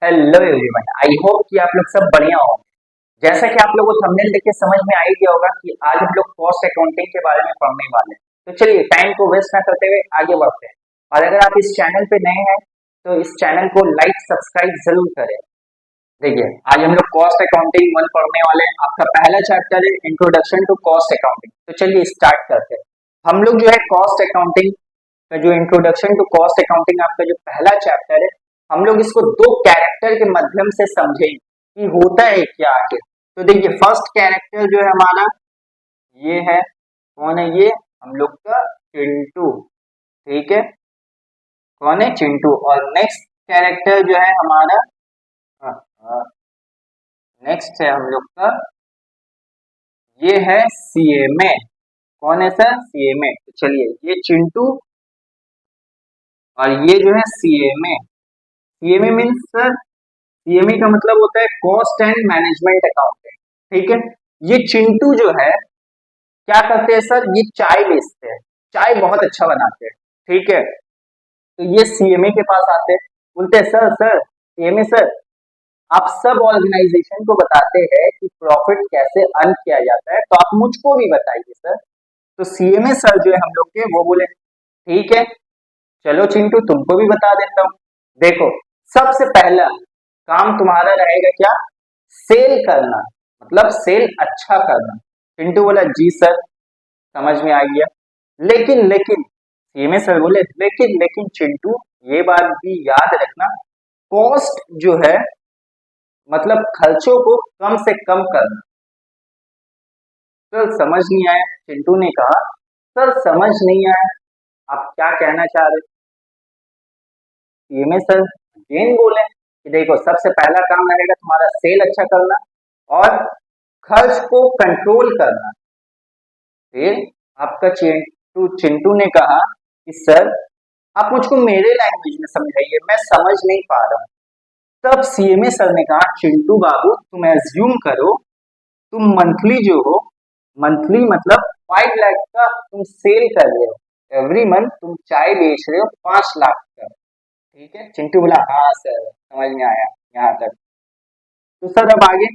Hello everyone, I hope कि आप लोग सब बढ़िया होंगे। जैसा कि आप लोगों को थंबनेल देख के समझ में आ ही गया होगा कि आज हम लोग कॉस्ट अकाउंटिंग के बारे में पढ़ने वाले हैं। तो चलिए टाइम को वेस्ट ना करते हुए आगे बढ़ते हैं। और अगर आप इस चैनल पे नए हैं तो इस चैनल को लाइक सब्सक्राइब जरूर करें। देखिए, आज हम लोग कॉस्ट अकाउंटिंग 1 पढ़ने वाले हैं। आपका पहला चैप्टर है इंट्रोडक्शन टू कॉस्ट अकाउंटिंग। तो चलिए स्टार्ट करते हैं। हम लोग जो है कॉस्ट अकाउंटिंग का जो इंट्रोडक्शन टू कॉस्ट अकाउंटिंग आपका जो पहला चैप्टर है, हम लोग इसको 2 कैरेक्टर के माध्यम से समझेंगे कि होता है क्या आखिर। तो देखिए, फर्स्ट कैरेक्टर जो है हमारा ये है, कौन है ये? हम लोग का चिंटू। ठीक है, कौन है? चिंटू। और नेक्स्ट कैरेक्टर जो है हमारा, नेक्स्ट है हम लोग का, ये है सीएमए। कौन है सर? सीएमए। तो चलिए, ये चिंटू और ये जो है CMA. CMA means sir, CMA का मतलब होता है कॉस्ट एंड मैनेजमेंट अकाउंटेंट। ठीक है, ये चिंटू जो है क्या करते हैं सर? ये चाय बेचते हैं, चाय बहुत अच्छा बनाते हैं। ठीक है, तो ये सीएमए के पास आते हैं, बोलते हैं सर सर सीएमए सर, आप सब ऑर्गेनाइजेशन को बताते हैं कि प्रॉफिट कैसे अर्न किया जाता है, तो आप मुझको भी बताइए सर। तो सीएमए सर जो है हम लोग के, वो बोले ठीक है, चलो चिंटू तुमको भी बता देता हूँ। देखो, सबसे पहला काम तुम्हारा रहेगा क्या? सेल करना, मतलब सेल अच्छा करना। चिंटू बोला जी सर, समझ में आ गया। लेकिन लेकिन सीएमए सर बोले लेकिन लेकिन चिंटू, ये बात भी याद रखना, कॉस्ट जो है मतलब खर्चों को कम से कम करना। सर समझ नहीं आया, चिंटू ने कहा। सर समझ नहीं आया, आप क्या कहना चाह रहे? सीएमए सर अगेन बोले कि देखो, सबसे पहला काम रहेगा तुम्हारा सेल अच्छा करना और खर्च को कंट्रोल करना। फिर आपका चिंटू चिंटू ने कहा कि सर आप मुझको मेरे लैंग्वेज में समझाइए, मैं समझ नहीं पा रहा हूँ। तब सीएमए सर ने कहा चिंटू बाबू, तुम एज्यूम करो तुम मंथली जो हो, मंथली मतलब 5 लाख का तुम सेल कर रहे हो, एवरी मंथ तुम चाय बेच रहे हो 5 लाख का। ठीक है, चिंटू बोला हाँ सर, समझ में आया यहाँ तक। तो सर अब आगे,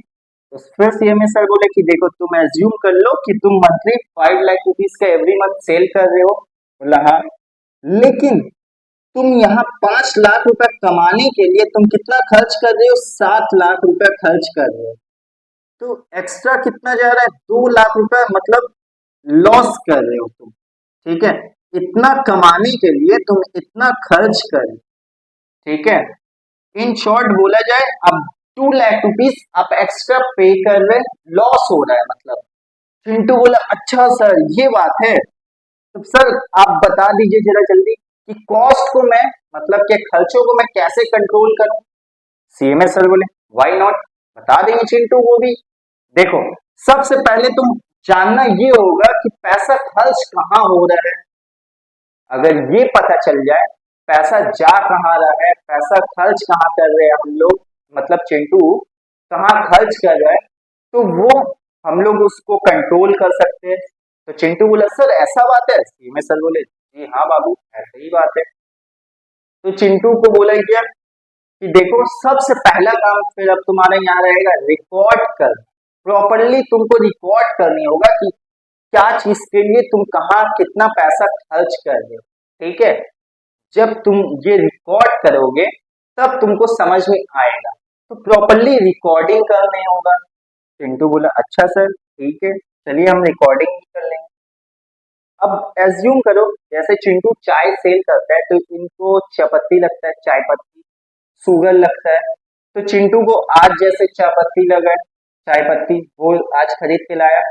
तो फिर सीएमए सर बोले कि देखो, तुम एज्यूम कर लो कि तुम मंथली 5 लाख रुपीज का एवरी मंथ सेल कर रहे हो। बोला हाँ, लेकिन तुम यहाँ 5 लाख रुपए कमाने के लिए तुम कितना खर्च कर रहे हो? 7 लाख रुपए खर्च कर रहे हो। तो एक्स्ट्रा कितना जा रहा है? 2 लाख रुपए, मतलब लॉस कर रहे हो तुम। ठीक है, इतना कमाने के लिए तुम इतना खर्च कर, ठीक है, इन शॉर्ट बोला जाए, अब 2 लाख रुपीज आप एक्स्ट्रा पे कर रहे, लॉस हो रहा है मतलब। चिंटू बोला अच्छा सर ये बात है, तो सर आप बता दीजिए जरा जल्दी कि कॉस्ट को मैं, मतलब के खर्चों को मैं कैसे कंट्रोल करूं। सीएमए सर बोले व्हाई नॉट, बता देंगे चिंटू वो भी। देखो, सबसे पहले तुम जानना ये होगा कि पैसा खर्च कहाँ हो रहा है। अगर ये पता चल जाए पैसा जा कहाँ रहा है, पैसा खर्च कहाँ कर रहे हैं हम लोग, मतलब चिंटू कहाँ खर्च कर रहा है, तो वो हम लोग उसको कंट्रोल कर सकते हैं। तो चिंटू बोला सर ऐसा बात है? सीएमए सर बोले जी हाँ बाबू, ऐसा ही बात है। तो चिंटू को बोला गया कि देखो, सबसे पहला काम फिर अब तुम्हारे यहाँ रहेगा रिकॉर्ड कर, प्रॉपरली तुमको रिकॉर्ड करनी होगा कि क्या चीज के लिए तुम कहाँ कितना पैसा खर्च कर रहे हो। ठीक है, जब तुम ये रिकॉर्ड करोगे तब तुमको समझ में आएगा, तो प्रॉपरली रिकॉर्डिंग करने होगा। चिंटू बोला अच्छा सर ठीक है, चलिए हम रिकॉर्डिंग कर लेंगे। अब एज्यूम करो जैसे चिंटू चाय सेल करता है, तो इनको चायपत्ती लगता है, चाय पत्ती, शुगर लगता है। तो चिंटू को आज जैसे चायपत्ती लगा, चाय पत्ती वो आज खरीद के लाया।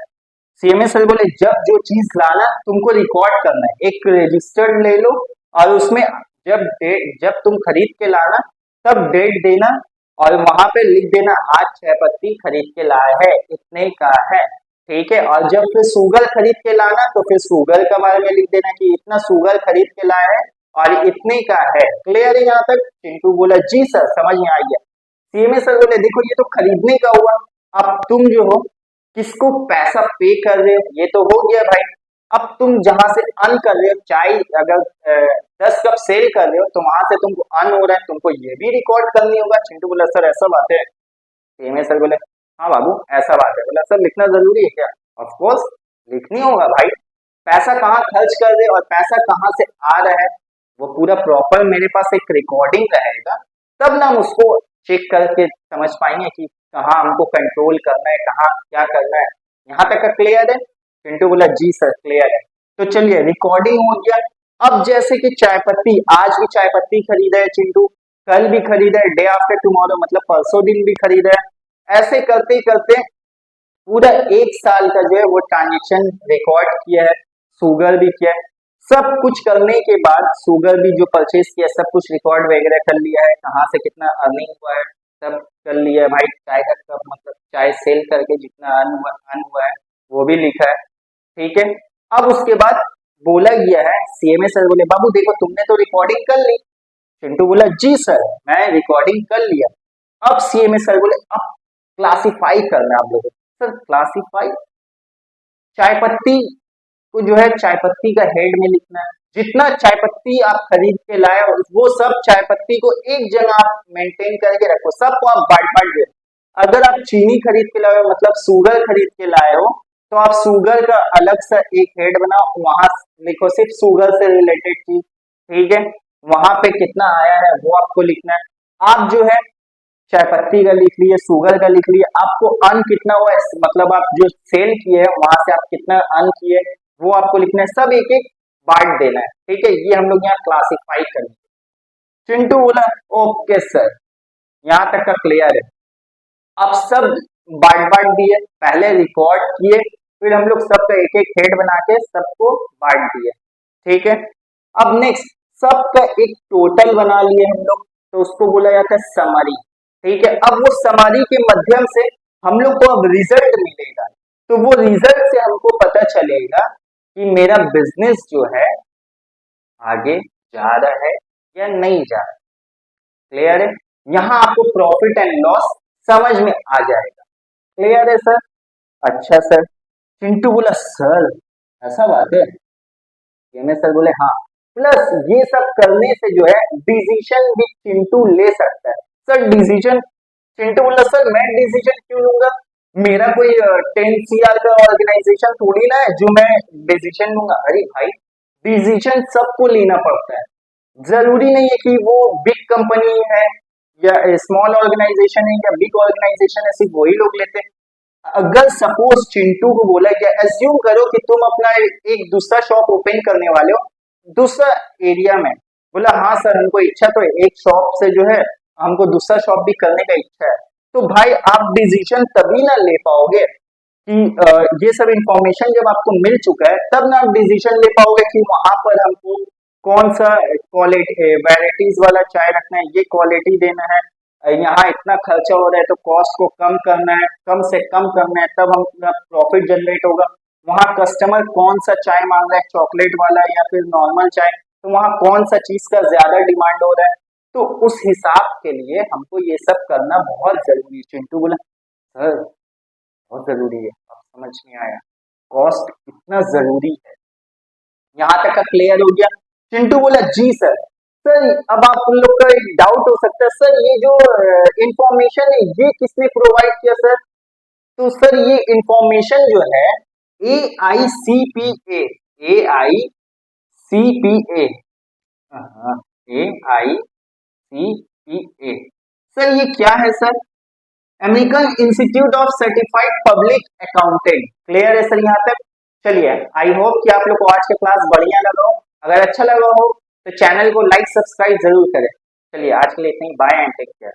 सीएमए सर बोले जब जो चीज लाना तुमको रिकॉर्ड करना है, एक रजिस्टर ले लो और उसमें जब तुम खरीद के लाना तब डेट देना और वहां पे लिख देना आज चाय पत्ती खरीद के लाया है, इतने का है। ठीक है, और जब फिर शुगर खरीद के लाना तो फिर शुगर के बारे में लिख देना कि इतना शुगर खरीद के लाया है और इतने का है। क्लियर है यहाँ तक? चिंटू बोला जी सर, समझ में आ गया। सीएमए सर बोले देखो, ये तो खरीदने का हुआ, अब तुम जो हो किसको पैसा पे कर रहे हो, ये तो हो गया भाई। अब तुम जहां से अर्न कर रहे हो, चाय अगर 10 कप सेल कर रहे हो तो वहां से तुमको अर्न हो रहा है, तुमको ये भी रिकॉर्ड करनी होगा। चिंटू बोला सर ऐसा बात है। सीएमए सर बोले हाँ बाबू ऐसा बात है। बोला सर लिखना जरूरी है क्या? ऑफ कोर्स लिखनी होगा भाई। पैसा कहाँ खर्च कर रहे और पैसा कहाँ से आ रहा है वो पूरा प्रॉपर मेरे पास एक रिकॉर्डिंग रहेगा, तब ना हम उसको चेक करके समझ पाएंगे कि कहाँ हमको कंट्रोल करना है, कहाँ क्या करना है। यहाँ तक का क्लियर है? चिंटू बोला जी सर क्लियर है। तो चलिए रिकॉर्डिंग हो गया। अब जैसे कि चाय पत्ती, आज भी चाय पत्ती खरीदा है चिंटू, कल भी खरीदा है, डे आफ्टर टुमारो मतलब परसों दिन भी खरीदा है। ऐसे करते ही करते पूरा 1 साल का जो है वो ट्रांजेक्शन रिकॉर्ड किया है, शुगर भी किया है। सब कुछ करने के बाद शुगर भी जो परचेज किया सब कुछ रिकॉर्ड वगैरह कर लिया है, कहाँ से कितना अर्निंग हुआ है सब कर लिया है भाई। चाय का कप मतलब चाय सेल करके जितना अर्न हुआ है वो भी लिखा है। ठीक है। अब उसके बाद बोला गया है, सीएमए सर बोले बाबू देखो तुमने तो रिकॉर्डिंग कर ली। चिंटू बोला जी सर मैं रिकॉर्डिंग कर लिया। अब सीएमए सर बोले अब क्लासिफाई करना आप लोगों को। सर क्लासिफाई चाय पत्ती को जो है चाय पत्ती का हेड में लिखना है, जितना चाय पत्ती आप खरीद के लाए हो वो सब चाय पत्ती को एक जगह आप मेंटेन करके रखो, सबको आप बांट बांट दो। अगर आप चीनी खरीद के लाए हो मतलब शुगर खरीद के लाए हो तो आप शुगर का अलग सा एक हेड बनाओ, वहां लिखो सिर्फ शुगर से रिलेटेड चीज। ठीक है। वहां पे कितना आया है वो आपको लिखना है। आप जो है चाय पत्ती का लिख लिए, शुगर का लिख लिए, आपको अर्न कितना हुआ है मतलब आप जो सेल किए हैं वहां से आप कितना अर्न किए वो आपको लिखना है, सब एक एक बांट देना है। ठीक है। ये हम लोग यहाँ क्लासिफाई करेंगे। चिंटू बोला ओके सर यहाँ तक का क्लियर है। अब सब बांट बांट दिए, पहले रिकॉर्ड किए, फिर हम लोग सबका एक एक हेड बना के सबको बांट दिए। ठीक है। अब नेक्स्ट सबका एक टोटल बना लिए हम लोग, तो उसको बोला जाता है समरी। ठीक है। अब वो समरी के माध्यम से हम लोग को अब रिजल्ट मिलेगा, तो वो रिजल्ट से हमको पता चलेगा कि मेरा बिजनेस जो है आगे जा रहा है या नहीं जा रहा है। क्लियर है? यहाँ आपको प्रॉफिट एंड लॉस समझ में आ जाएगा। क्लियर है सर? अच्छा सर। चिंटू बोला सर ऐसा बात है? एमएस सर बोले हाँ, प्लस ये सब करने से जो है डिसीजन भी चिंटू ले सकता है। सर डिसीजन, चिंटू बोला सर मैं डिसीजन क्यों लूंगा, मेरा कोई 10 CR का ऑर्गेनाइजेशन थोड़ी ना है जो मैं डिसीजन लूंगा। अरे भाई डिसीजन सबको लेना पड़ता है, जरूरी नहीं है कि वो बिग कंपनी है या स्मॉल ऑर्गेनाइजेशन है या बिग ऑर्गेनाइजेशन है सिर्फ वही लोग लेते हैं। अगर सपोज चिंटू को बोला गया, एज्यूम करो कि तुम अपना एक दूसरा शॉप ओपन करने वाले हो दूसरा एरिया में, बोला हाँ सर हमको इच्छा तो है, एक शॉप से जो है हमको दूसरा शॉप भी करने का इच्छा है। तो भाई आप डिसीजन तभी ना ले पाओगे कि ये सब इंफॉर्मेशन जब आपको मिल चुका है तब ना आप डिसीजन ले पाओगे कि वहां पर हमको कौन सा क्वालिटी वेराइटीज वाला चाय रखना है, ये क्वालिटी देना है, यहाँ इतना खर्चा हो रहा है तो कॉस्ट को कम करना है, कम से कम करना है, तब हम प्रॉफिट जनरेट होगा। वहाँ कस्टमर कौन सा चाय मांग रहा है, चॉकलेट वाला या फिर नॉर्मल चाय, तो वहाँ कौन सा चीज का ज्यादा डिमांड हो रहा है, तो उस हिसाब के लिए हमको ये सब करना बहुत जरूरी है। चिंटू बोला सर बहुत जरूरी है, अब समझ में आया कॉस्ट कितना जरूरी है। यहाँ तक का क्लियर हो गया? चिंटू बोला जी सर। सर अब आप उन लोग का एक डाउट हो सकता है सर ये जो इंफॉर्मेशन है ये किसने प्रोवाइड किया सर? तो सर ये इंफॉर्मेशन जो है AICPA, AICPA, AICPA सर ये क्या है sir? American institute of certified public accountant. Clear है सर यहाँ तक? चलिए आई होप कि आप लोग को आज का क्लास बढ़िया लगा हो। अगर अच्छा लगा हो तो चैनल को लाइक सब्सक्राइब जरूर करें। चलिए आज के लिए इतना ही, बाय एंड टेक केयर।